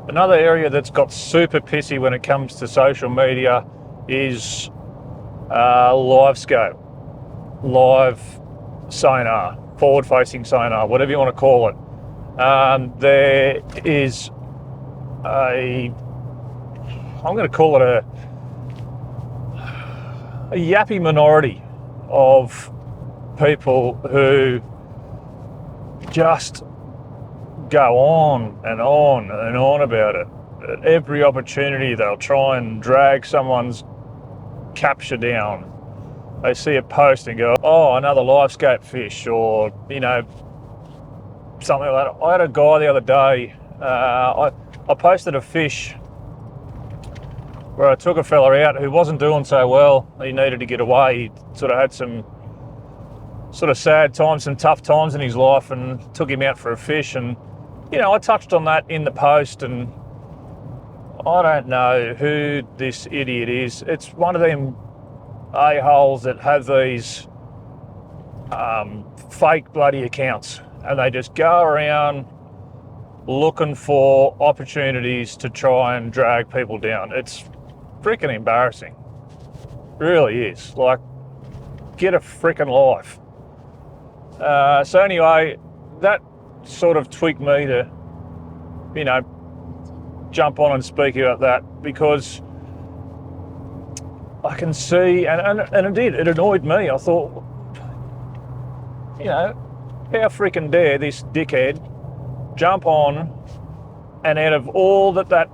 Another area that's got super pissy when it comes to social media is Livescope, live sonar, forward-facing sonar, whatever you want to call it. There is I'm going to call it a yappy minority of people who just go on and on and on about it. At every opportunity, they'll try and drag someone's capture down. They see a post and go, oh, another Livescope fish, or, you know, something like that. I had a guy the other day, I posted a fish where I took a fella out who wasn't doing so well. He needed to get away. He sort of had some sort of sad times, some tough times in his life, and took him out for a fish. And, you know, I touched on that in the post, and I don't know who this idiot is. It's one of them a-holes that have these fake bloody accounts, and they just go around looking for opportunities to try and drag people down. It's freaking embarrassing. It really is. Like, get a freaking life. So anyway, that sort of tweaked me to, you know, jump on and speak about that, because I can see, and it annoyed me. I thought, you know, how freaking dare this dickhead jump on, and out of all that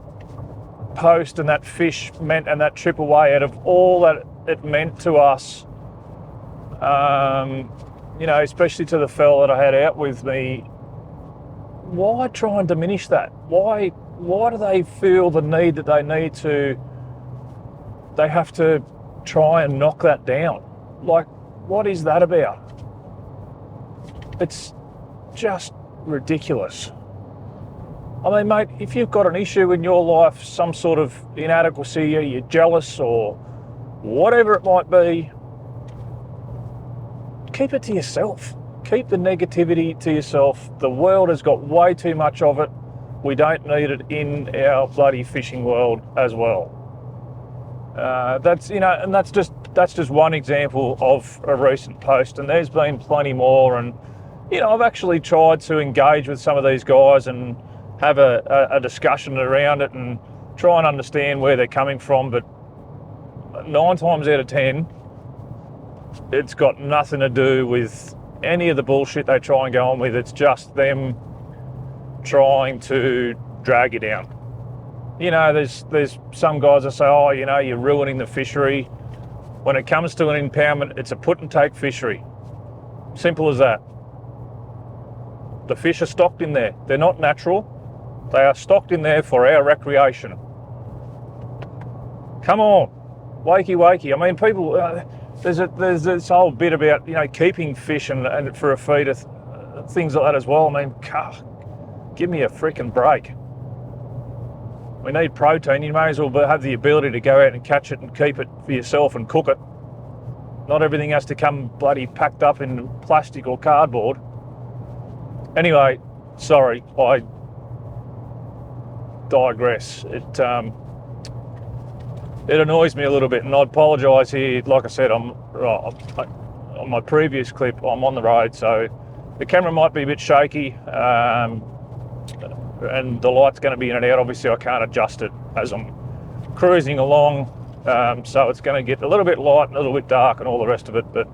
post and that fish meant, and that trip away, out of all that it meant to us, you know, especially to the fella that I had out with me, why try and diminish that? Why do they feel the need that they have to try and knock that down? Like, what is that about? It's just ridiculous. I mean, mate, if you've got an issue in your life, some sort of inadequacy, or you're jealous or whatever it might be, keep it to yourself. Keep the negativity to yourself. The world has got way too much of it. We don't need it in our bloody fishing world as well. That's, you know, and that's just one example of a recent post, and there's been plenty more. And, you know, I've actually tried to engage with some of these guys and have a discussion around it and try and understand where they're coming from, but 9 times out of 10, it's got nothing to do with any of the bullshit they try and go on with. It's just them trying to drag you down. You know, there's some guys that say, oh, you know, you're ruining the fishery. When it comes to an impoundment, it's a put and take fishery. Simple as that. The fish are stocked in there. They're not natural. They are stocked in there for our recreation. Come on, wakey wakey. I mean, people, there's this whole bit about, you know, keeping fish and for a feed of things like that as well. I mean, give me a freaking break. We need protein. You may as well have the ability to go out and catch it and keep it for yourself and cook it. Not everything has to come bloody packed up in plastic or cardboard. Anyway, sorry, I digress. It annoys me a little bit, and I apologise here. Like I said, on my previous clip, I'm on the road, so the camera might be a bit shaky, and the light's going to be in and out. Obviously, I can't adjust it as I'm cruising along, so it's going to get a little bit light and a little bit dark and all the rest of it. But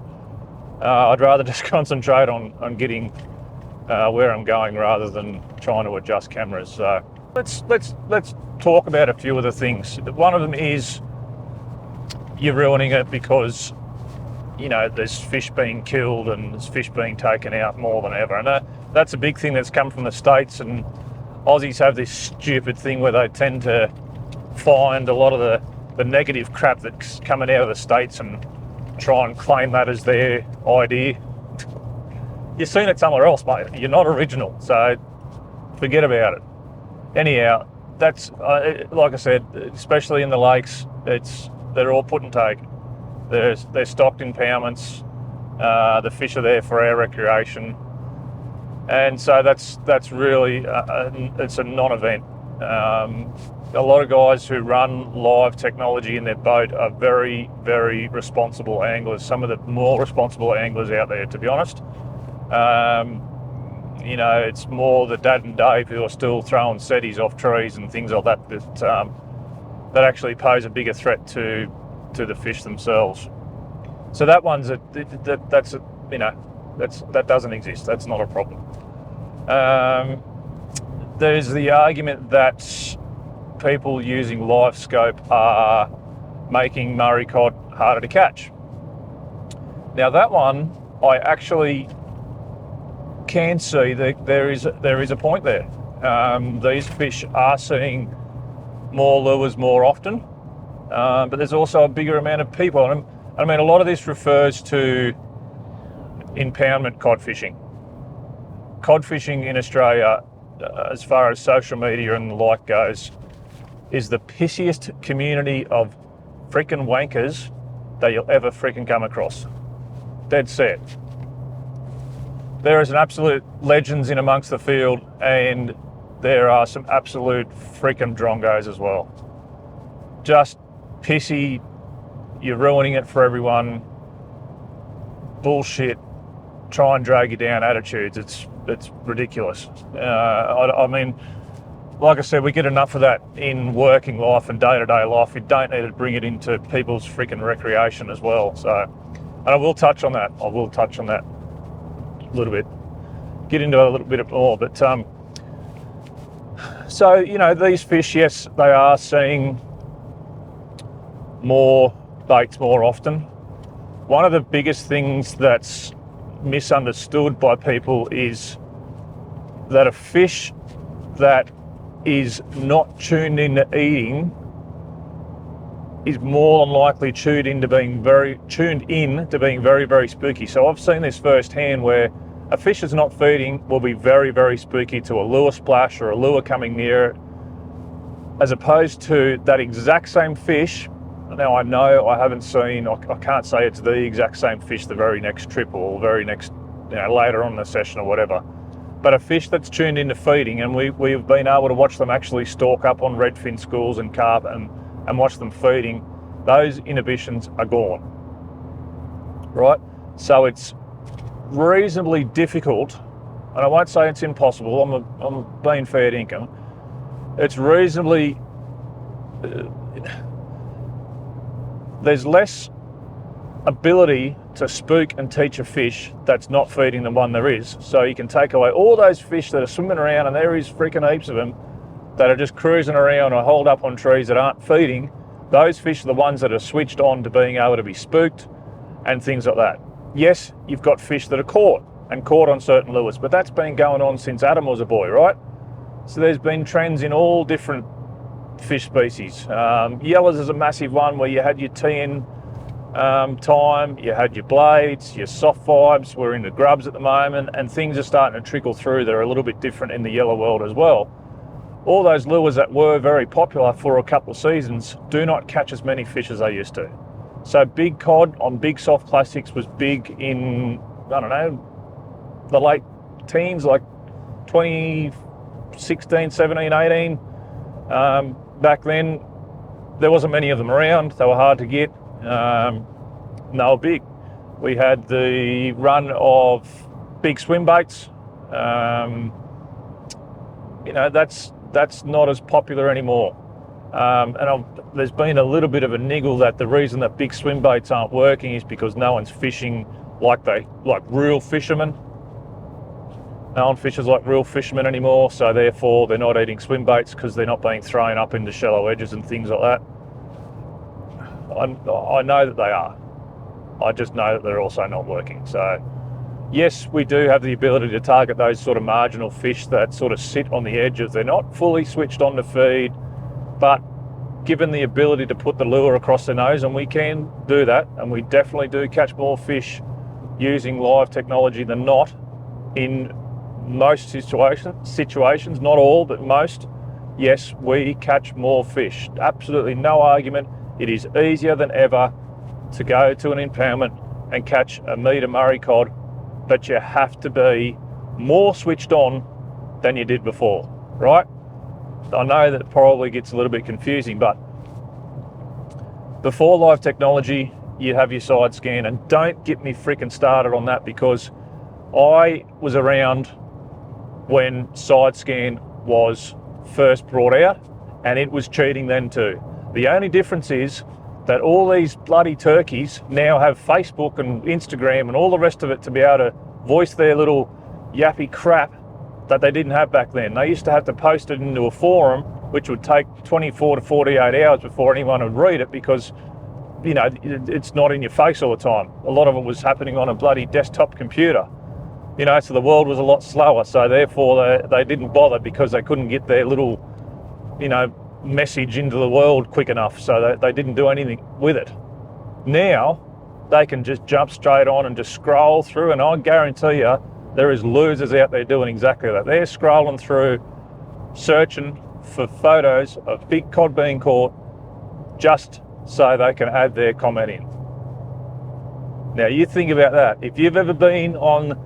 I'd rather just concentrate on getting where I'm going rather than trying to adjust cameras. So let's talk about a few of the things. One of them is you're ruining it because, you know, there's fish being killed and there's fish being taken out more than ever. And that's a big thing that's come from the States, and Aussies have this stupid thing where they tend to find a lot of the negative crap that's coming out of the States and try and claim that as their idea. You've seen it somewhere else, mate. You're not original, so forget about it. Anyhow, that's like I said, especially in the lakes, they're all put and take. They're stocked impoundments. The fish are there for our recreation, and so that's really it's a non-event. A lot of guys who run live technology in their boat are very, very responsible anglers. Some of the more responsible anglers out there, to be honest. You know, it's more the Dad and Dave who are still throwing setties off trees and things like that that actually pose a bigger threat to the fish themselves. So that one's that doesn't exist. That's not a problem. There's the argument that people using Livescope are making Murray cod harder to catch. Now that one, I actually can see that there is a point there. These fish are seeing more lures more often, but there's also a bigger amount of people. And I mean, a lot of this refers to impoundment cod fishing. Cod fishing in Australia, as far as social media and the like goes, is the pissiest community of freaking wankers that you'll ever freaking come across. Dead set. There is an absolute legends in amongst the field, and there are some absolute freaking drongos as well. Just pissy, you're ruining it for everyone, bullshit, try and drag you down attitudes. It's ridiculous. I mean, like I said, we get enough of that in working life and day-to-day life. You don't need to bring it into people's freaking recreation as well. So, and I will touch on that. a little bit. Get into it a little bit more. But so, you know, these fish, yes, they are seeing more baits more often. One of the biggest things that's misunderstood by people is that a fish that is not tuned into eating is more than likely tuned in to being very, very spooky. So I've seen this firsthand where a fish that's not feeding will be very, very spooky to a lure splash or a lure coming near it, as opposed to that exact same fish. Now I know I haven't seen, I can't say it's the exact same fish the very next trip or very next, you know, later on in the session or whatever, but a fish that's tuned into feeding, and we've been able to watch them actually stalk up on redfin schools and carp and watch them feeding, those inhibitions are gone, right? So it's reasonably difficult, and I won't say it's impossible, I'm being fair dinkum, it's reasonably, there's less ability to spook and teach a fish that's not feeding than one there is. So you can take away all those fish that are swimming around, and there is freaking heaps of them that are just cruising around or holed up on trees that aren't feeding. Those fish are the ones that are switched on to being able to be spooked and things like that. Yes, you've got fish that are caught on certain lures, but that's been going on since Adam was a boy, right? So there's been trends in all different fish species. Yellows is a massive one where you had your TN time, you had your blades, your soft vibes, we're into grubs at the moment, and things are starting to trickle through that are a little bit different in the yellow world as well. All those lures that were very popular for a couple of seasons do not catch as many fish as they used to. So big cod on big soft plastics was big in, I don't know, the late teens, like 2016, 17, 18. Back then, there wasn't many of them around. They were hard to get. And they were big. We had the run of big swim baits. You know, that's not as popular anymore. There's been a little bit of a niggle that the reason that big swim baits aren't working is because no one's fishing like real fishermen. No one fishes like real fishermen anymore, so therefore they're not eating swim baits because they're not being thrown up into shallow edges and things like that. I know that they are. I just know that they're also not working. So yes, we do have the ability to target those sort of marginal fish that sort of sit on the edges. They're not fully switched on to feed, but given the ability to put the lure across their nose, and we can do that, and we definitely do catch more fish using live technology than not in most situations, not all, but most. Yes, we catch more fish. Absolutely no argument. It is easier than ever to go to an impoundment and catch a metre Murray cod, but you have to be more switched on than you did before, right? I know that probably gets a little bit confusing, but before live technology, you have your side scan, and don't get me freaking started on that, because I was around when side scan was first brought out, and it was cheating then too. The only difference is that all these bloody turkeys now have Facebook and Instagram and all the rest of it to be able to voice their little yappy crap that they didn't have back then. They used to have to post it into a forum, which would take 24 to 48 hours before anyone would read it, because you know, it's not in your face all the time. A lot of it was happening on a bloody desktop computer, you know, so the world was a lot slower, so therefore they didn't bother, because they couldn't get their little, you know, message into the world quick enough, so they didn't do anything with it. Now they can just jump straight on and just scroll through, and I guarantee you there is losers out there doing exactly that. They're scrolling through, searching for photos of big cod being caught just so they can add their comment in. Now you think about that. If you've ever been on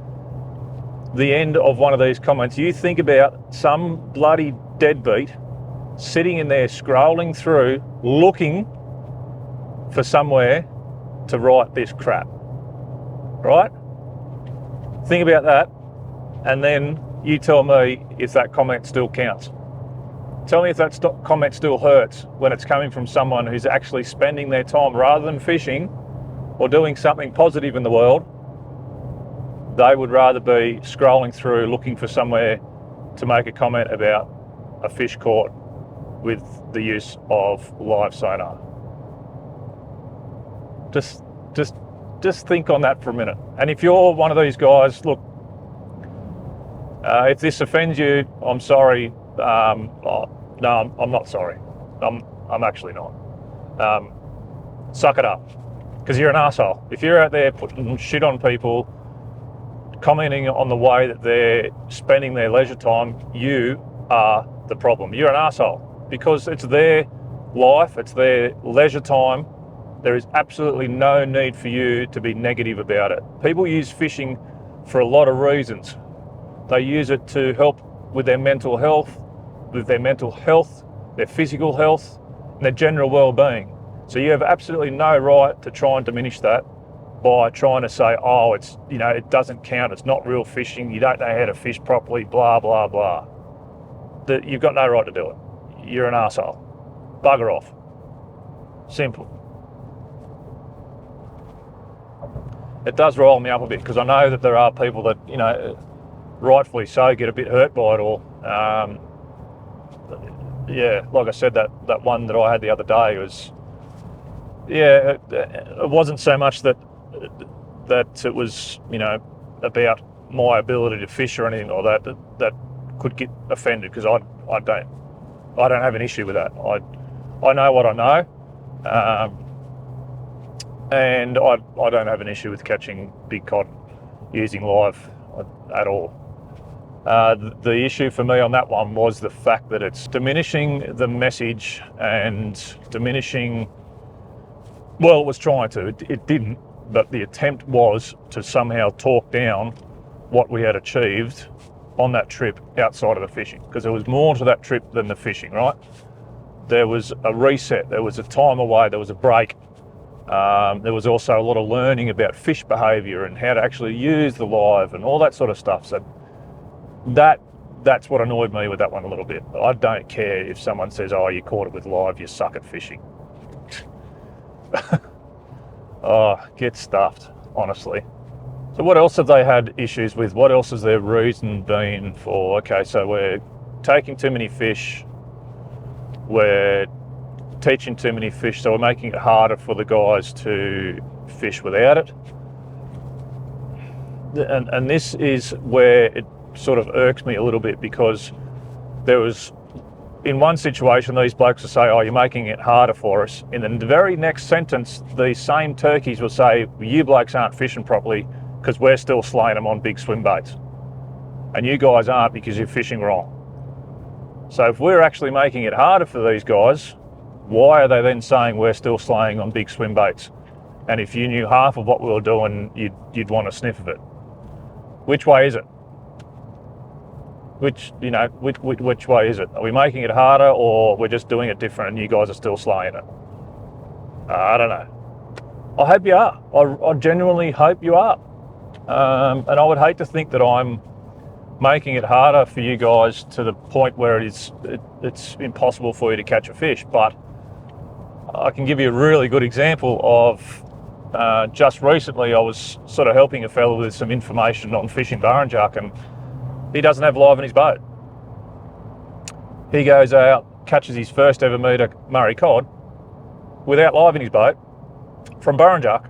the end of one of these comments, you think about some bloody deadbeat sitting in there scrolling through, looking for somewhere to write this crap, right? Think about that, and then you tell me if that comment still counts. Tell me if that comment still hurts when it's coming from someone who's actually spending their time, rather than fishing or doing something positive in the world, they would rather be scrolling through looking for somewhere to make a comment about a fish caught with the use of live sonar. Just think on that for a minute. And if you're one of these guys, look, if this offends you, I'm sorry. No, I'm not sorry. I'm actually not. Suck it up, because you're an asshole. If you're out there putting shit on people, commenting on the way that they're spending their leisure time, you are the problem. You're an asshole, because it's their life, it's their leisure time. There is absolutely no need for you to be negative about it. People use fishing for a lot of reasons. They use it to help with their mental health, their physical health, and their general well-being. So you have absolutely no right to try and diminish that by trying to say, oh, it's, you know, it doesn't count, it's not real fishing, you don't know how to fish properly, blah, blah, blah. You've got no right to do it. You're an arsehole. Bugger off. Simple. It does rile me up a bit, because I know that there are people that, you know, rightfully so, get a bit hurt by it all. Yeah, like I said, that one that I had the other day was, yeah, it wasn't so much that it was, you know, about my ability to fish or anything like that could get offended, because I don't have an issue with that. I know what I know, and I don't have an issue with catching big cod using live at all. The issue for me on that one was the fact that it's diminishing the message and diminishing, well, it was trying to, it didn't, but the attempt was to somehow talk down what we had achieved on that trip outside of the fishing, because there was more to that trip than the fishing, right? There was a reset, there was a time away, there was a break. There was also a lot of learning about fish behaviour and how to actually use the live and all that sort of stuff. So that's what annoyed me with that one a little bit. I don't care if someone says, oh, you caught it with live, you suck at fishing. Oh, get stuffed, honestly. So what else have they had issues with? What else has their reason been for, okay, so we're taking too many fish, we're teaching too many fish, so we're making it harder for the guys to fish without it. And this is where it sort of irks me a little bit, because there was, in one situation, these blokes will say, oh, you're making it harder for us. And then the very next sentence, these same turkeys will say, you blokes aren't fishing properly because we're still slaying them on big swim baits. And you guys aren't because you're fishing wrong. So if we're actually making it harder for these guys, why are they then saying we're still slaying on big swim baits? And if you knew half of what we were doing, you'd want a sniff of it. Which way is it? Which way is it? Are we making it harder, or we're just doing it different and you guys are still slaying it? I don't know. I hope you are. I genuinely hope you are. And I would hate to think that I'm making it harder for you guys to the point where it's impossible for you to catch a fish. But I can give you a really good example of just recently I was sort of helping a fellow with some information on fishing barnjack, and he doesn't have live in his boat. He goes out, catches his first ever meter Murray cod without live in his boat from barnjack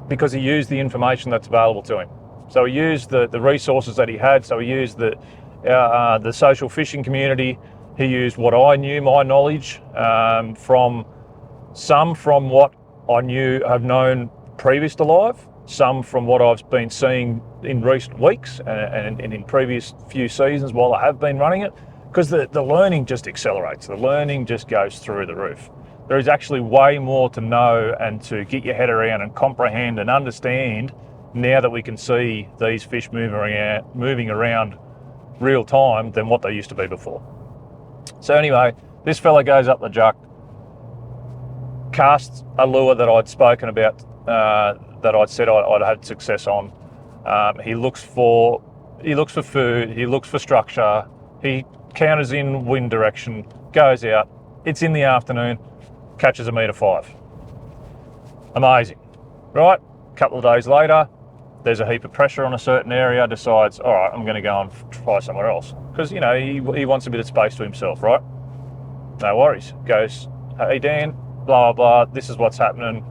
because he used the information that's available to him. So he used the resources that he had. So he used the social fishing community. He used what I knew, my knowledge, from what I have known previous to live, some from what I've been seeing in recent weeks and in previous few seasons while I have been running it, because the learning just accelerates. The learning just goes through the roof. There is actually way more to know and to get your head around and comprehend and understand now that we can see these fish moving around real time than what they used to be before. So anyway, this fella goes up the juck, casts a lure that I'd spoken about, that I'd said I'd had success on. He looks for food, he looks for structure, he counters in wind direction, goes out. It's in the afternoon, catches a meter 5. Amazing, right? A couple of days later, there's a heap of pressure on a certain area, decides, all right, I'm going to go and try somewhere else. Because, he wants a bit of space to himself, right? No worries. Goes, hey, Dan, blah, blah, blah, this is what's happening.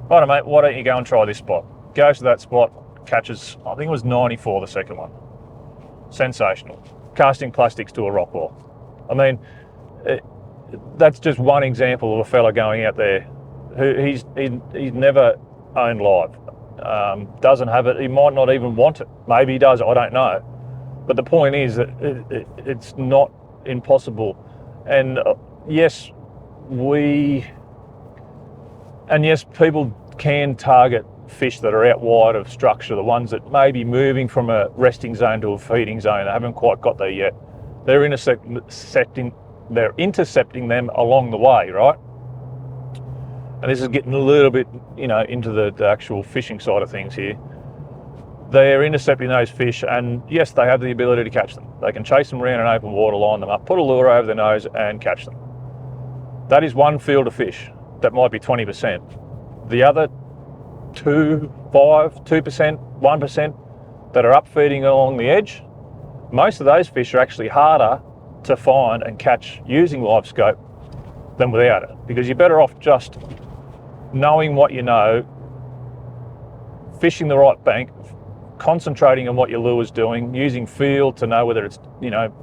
Right, mate, why don't you go and try this spot? Goes to that spot, catches, I think it was 94, the second one. Sensational. Casting plastics to a rock wall. I mean, that's just one example of a fella going out there who he's never owned live. Doesn't have it. He might not even want it. Maybe he does. I don't know. But the point is that it's not impossible. And yes, people can target fish that are out wide of structure, the ones that may be moving from a resting zone to a feeding zone. They haven't quite got there yet. They're intercepting them along the way, right? And this is getting a little bit, into the actual fishing side of things here. They're intercepting those fish, and yes, they have the ability to catch them. They can chase them around in open water, line them up, put a lure over their nose and catch them. That is one field of fish. That might be 20%. The other 2%, 1% that are up feeding along the edge, most of those fish are actually harder to find and catch using Livescope than without it, because you're better off just knowing what you know, fishing the right bank, concentrating on what your lure's doing, using feel to know whether it's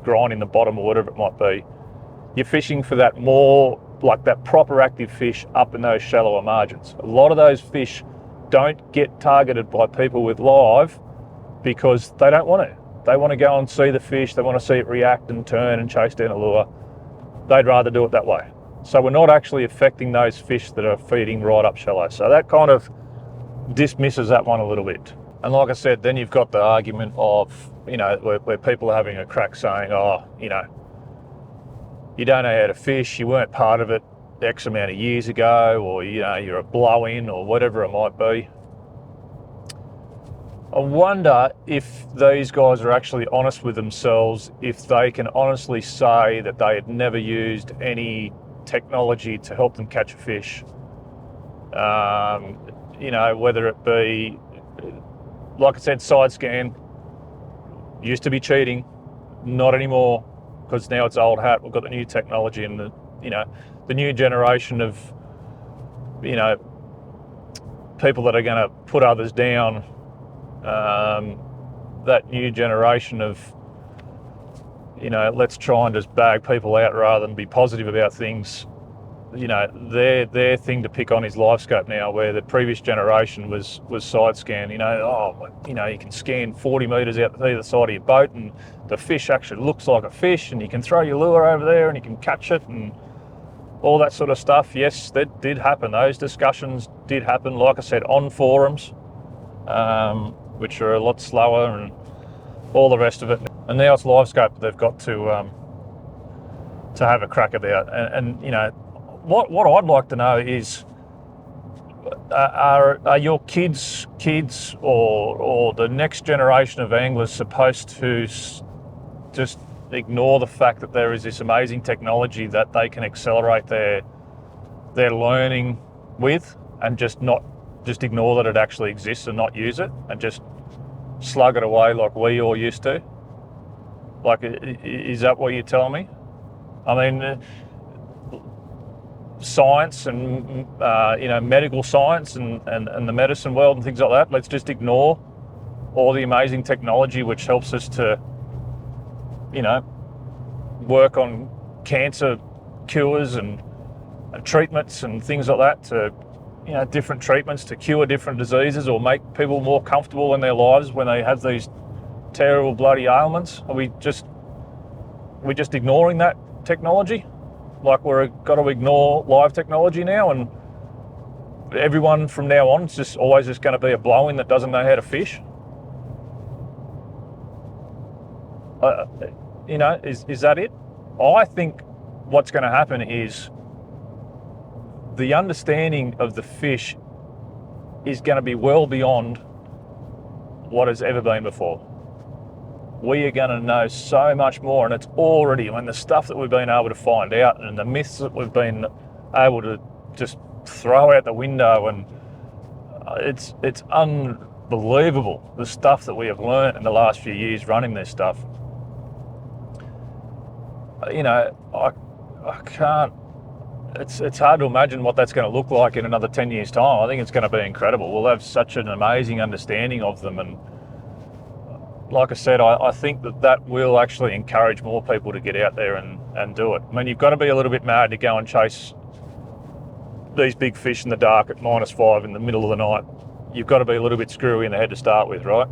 grinding the bottom or whatever it might be. You're fishing for that more like that proper active fish up in those shallower margins. A lot of those fish don't get targeted by people with live because they don't want to. They want to go and see the fish, they want to see it react and turn and chase down a lure. They'd rather do it that way. So we're not actually affecting those fish that are feeding right up shallow. So that kind of dismisses that one a little bit. And like I said, then you've got the argument of, where people are having a crack saying, you don't know how to fish, you weren't part of it X amount of years ago, or you're a blow-in or whatever it might be. I wonder if these guys are actually honest with themselves, if they can honestly say that they had never used any technology to help them catch a fish. Whether it be, like I said, side scan, used to be cheating, not anymore, because now it's old hat. We've got the new technology and the new generation of, people that are going to put others down. That new generation of, let's try and just bag people out rather than be positive about things. Their thing to pick on is Livescope now, where the previous generation was side scan. You can scan 40 metres out either side of your boat and the fish actually looks like a fish, and you can throw your lure over there and you can catch it and all that sort of stuff. Yes, that did happen. Those discussions did happen, like I said, on forums, which are a lot slower and all the rest of it. And now it's Livescope they've got to have a crack about. And you know, what I'd like to know is, are your kids or the next generation of anglers supposed to just ignore the fact that there is this amazing technology that they can accelerate their learning with, and just ignore that it actually exists and not use it, and just slug it away like we all used to? Like, is that what you're telling me? I mean, science and you know, medical science and the medicine world and things like that, let's just ignore all the amazing technology which helps us to, you know, work on cancer cures and treatments and things like that, to, you know, different treatments to cure different diseases or make people more comfortable in their lives when they have these terrible bloody ailments. Are we just ignoring that technology? Like, we're got to ignore live technology now, and everyone from now on is just always just going to be a blow-in that doesn't know how to fish? You know, is that it? I think what's going to happen is the understanding of the fish is going to be well beyond what has ever been before. We are going to know so much more, and it's already, I mean, the stuff that we've been able to find out and the myths that we've been able to just throw out the window, and it's unbelievable, the stuff that we have learned in the last few years running this stuff. You know, I can't, it's hard to imagine what that's going to look like in another 10 years' time. I think it's going to be incredible. We'll have such an amazing understanding of them, and like I said, I think that will actually encourage more people to get out there and do it. I mean, you've got to be a little bit mad to go and chase these big fish in the dark at -5 in the middle of the night. You've got to be a little bit screwy in the head to start with, right?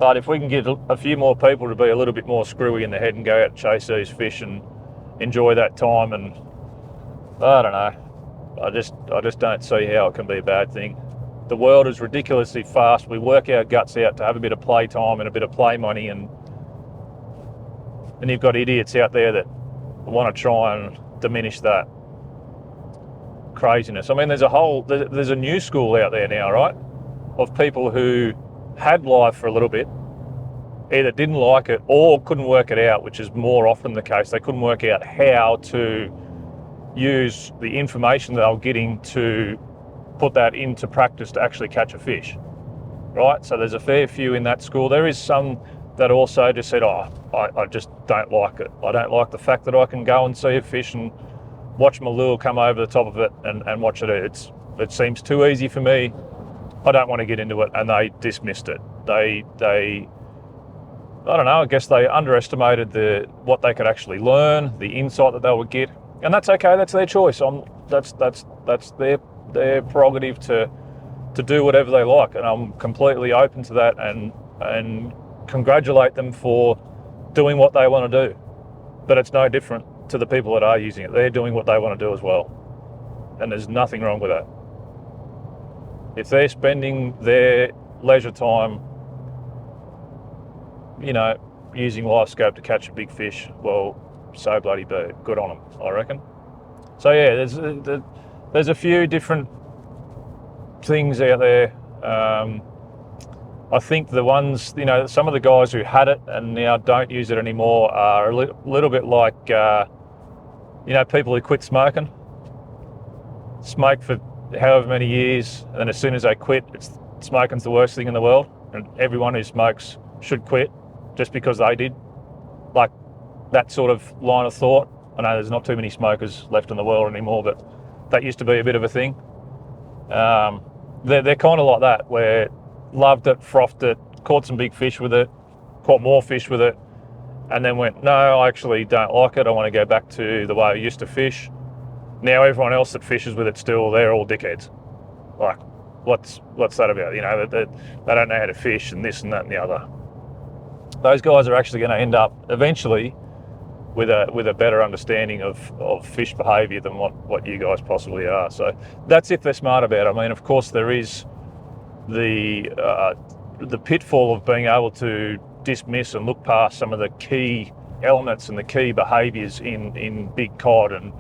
But if we can get a few more people to be a little bit more screwy in the head and go out and chase these fish and enjoy that time, and I don't know, I just don't see how it can be a bad thing. The world is ridiculously fast. We work our guts out to have a bit of play time and a bit of play money, and you've got idiots out there that want to try and diminish that craziness. I mean, there's a new school out there now, right, of people who had live for a little bit, either didn't like it or couldn't work it out, which is more often the case. They couldn't work out how to use the information that they were getting to put that into practice to actually catch a fish, right? So there's a fair few in that school. There is some that also just said, oh, I just don't like it. I don't like the fact that I can go and see a fish and watch my lure come over the top of it and watch it. It seems too easy for me. I don't want to get into it, and they dismissed it. They I don't know, I guess they underestimated what they could actually learn, the insight that they would get, and that's okay. That's their choice. That's their prerogative to do whatever they like, and I'm completely open to that, and congratulate them for doing what they want to do. But it's no different to the people that are using it. They're doing what they want to do as well, and there's nothing wrong with that. If they're spending their leisure time, you know, using Livescope to catch a big fish, well, so bloody good on them, I reckon. So yeah, there's a few different things out there. I think the ones, you know, some of the guys who had it and now don't use it anymore are a little bit like, you know, people who quit smoking. Smoke for however many years, and then as soon as they quit, smoking's the worst thing in the world, and everyone who smokes should quit just because they did. Like, that sort of line of thought. I know there's not too many smokers left in the world anymore, but that used to be a bit of a thing. They're kind of like that, where loved it, frothed it, caught some big fish with it, caught more fish with it, and then went, no, I actually don't like it. I want to go back to the way I used to fish. Now everyone else that fishes with it still, they're all dickheads. Like, what's that about? You know, they don't know how to fish and this and that and the other. Those guys are actually going to end up eventually with a better understanding of fish behaviour than what you guys possibly are. So that's if they're smart about it. I mean, of course, there is the pitfall of being able to dismiss and look past some of the key elements and the key behaviours in big cod and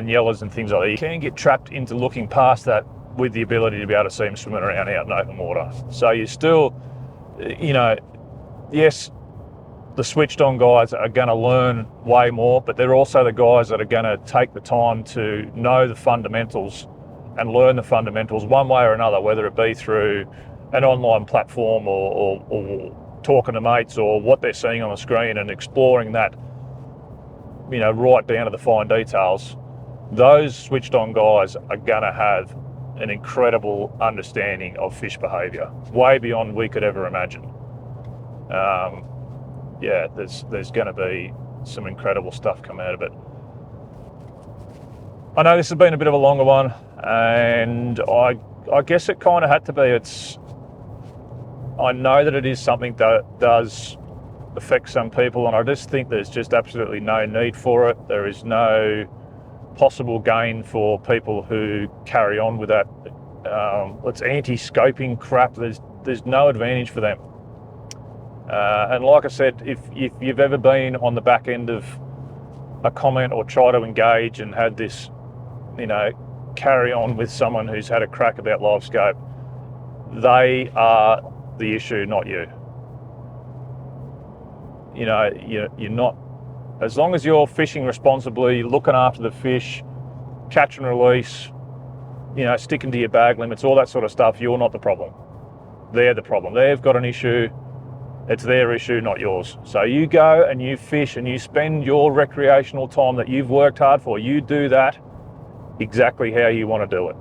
yellers and things like that. You can get trapped into looking past that with the ability to be able to see them swimming around out in open water. So you still, you know, yes, the switched on guys are going to learn way more, but they're also the guys that are going to take the time to know the fundamentals and learn the fundamentals one way or another, whether it be through an online platform or talking to mates or what they're seeing on the screen and exploring that, you know, right down to the fine details. Those switched on guys are going to have an incredible understanding of fish behaviour, way beyond we could ever imagine. Yeah, there's going to be some incredible stuff come out of it. I know this has been a bit of a longer one, and I guess it kind of had to be. I know that it is something that does affect some people, and I just think there's just absolutely no need for it. There is no possible gain for people who carry on with that. It's anti-scoping crap. There's no advantage for them. And like I said, if you've ever been on the back end of a comment or try to engage and had this, you know, carry on with someone who's had a crack about Livescope, they are the issue, not you. You know, you're not, as long as you're fishing responsibly, looking after the fish, catch and release, you know, sticking to your bag limits, all that sort of stuff, you're not the problem. They're the problem. They've got an issue. It's their issue, not yours. So you go and you fish and you spend your recreational time that you've worked hard for. You do that exactly how you want to do it.